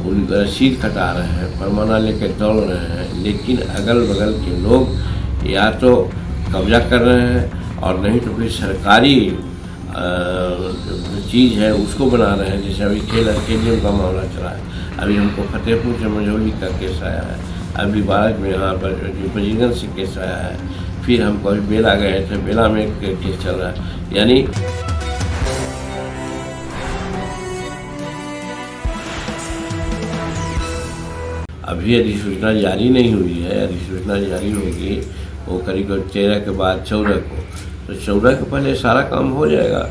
उन रसीद कटा रहे हैं, फरमाना लेकर दौड़ रहे हैं, लेकिन अगल बगल के लोग या तो कब्जा कर रहे हैं और नहीं तो फिर सरकारी चीज़ है उसको बना रहे हैं। जैसे अभी खेल स्टेडियम का मामला चला है, अभी हमको फतेहपुर से मझौली का केस आया है, अभी बारह में यहाँ पर बजीगंज से केस आया है, फिर हमको अभी बेला गए थे, बेला में एक केस चल रहा है। यानी अभी अधिसूचना जारी नहीं हुई है, अधिसूचना जारी होगी वो करीब 13 के बाद 14 को, तो 14 के पहले सारा काम हो जाएगा।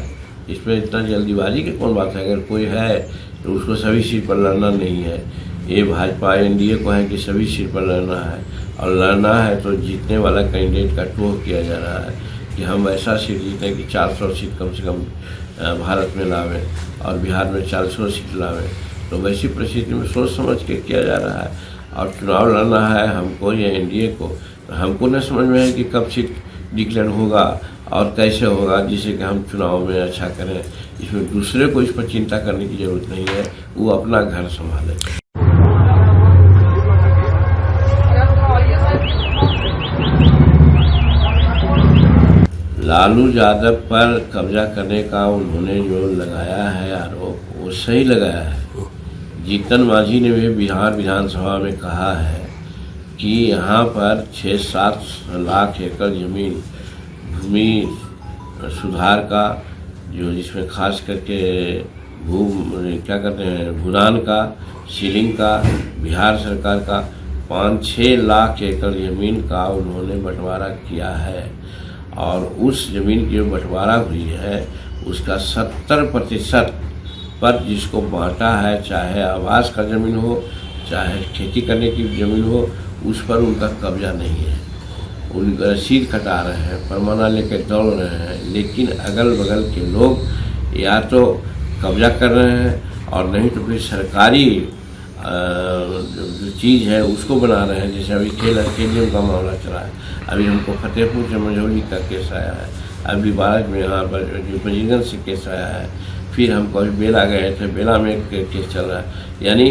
इसमें इतना जल्दीबाजी की कौन बात है? अगर कोई है तो उसको सभी सीट पर लड़ना नहीं है। ये भाजपा एनडीए को है कि सभी सीट पर लड़ना है, और लड़ना है तो जीतने वाला कैंडिडेट का टोह किया जा रहा है कि हम ऐसा सीट जीतें कि 400 सीट कम से कम भारत में लावें और बिहार में 400 सीट लावें। तो वैसी परिस्थिति में सोच समझ के किया जा रहा है। और चुनाव लड़ना है हमको या एनडीए को, तो हमको न समझ में है कि कब सीट डिक्लेयर होगा और कैसे होगा, जिससे कि हम चुनाव में अच्छा करें। इसमें दूसरे को इस पर चिंता करने की ज़रूरत नहीं है, वो अपना घर संभाले। लालू यादव पर कब्जा करने का उन्होंने जो लगाया है आरोप, वो सही लगाया है। जीतन मांझी ने भी बिहार विधानसभा में कहा है कि यहाँ पर 6-7 लाख एकड़ जमीन भूमि सुधार का, जो जिसमें खास करके क्या कहते हैं भूदान का, सीलिंग का, बिहार सरकार का 5-6 लाख एकड़ ज़मीन का उन्होंने बंटवारा किया है। और उस ज़मीन की जो बंटवारा हुई है उसका 70% पर जिसको बांटा है, चाहे आवास का ज़मीन हो चाहे खेती करने की ज़मीन हो, उस पर उनका कब्जा नहीं है। उन रसीद कटा रहे हैं, फरमाना लेकर दौड़ रहे हैं, लेकिन अगल बगल के लोग या तो कब्जा कर रहे हैं और नहीं तो फिर सरकारी जो चीज़ है उसको बना रहे हैं। जैसे अभी खेल स्टेडियम का मामला चला है, अभी हमको फतेहपुर से मझौली का केस आया है, अभी बारह में यहाँ पर बजीगंज से केस आया है, फिर हमको अभी बेला गए थे, बेला में एक केस चल रहा है। यानी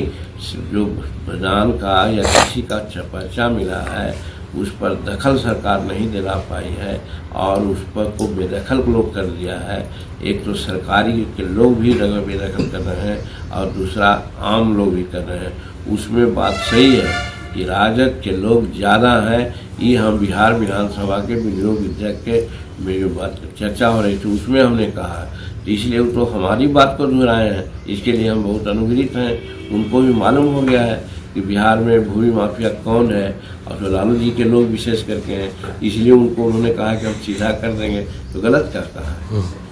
जो प्रधान का या किसी का पर्चा मिला है उस पर दखल सरकार नहीं दिला पाई है और उस पर को बेदखल लोग कर दिया है। एक तो सरकारी के लोग भी बेदखल कर रहे हैं और दूसरा आम लोग भी कर रहे हैं। उसमें बात सही है कि राजद के लोग ज़्यादा हैं। ये हम बिहार विधानसभा के विनियोग विधेयक के में जो बात चर्चा हो रही थी उसमें हमने कहा, तो इसलिए वो तो हमारी बात को दोहराए हैं। इसके लिए हम बहुत अनुग्रहित हैं। उनको भी मालूम हो गया है कि बिहार में भूमि माफिया कौन है, और तो लालू जी के लोग विशेष करके हैं, इसलिए उन्होंने कहा कि हम सीधा कर देंगे, तो गलत क्या कहा है।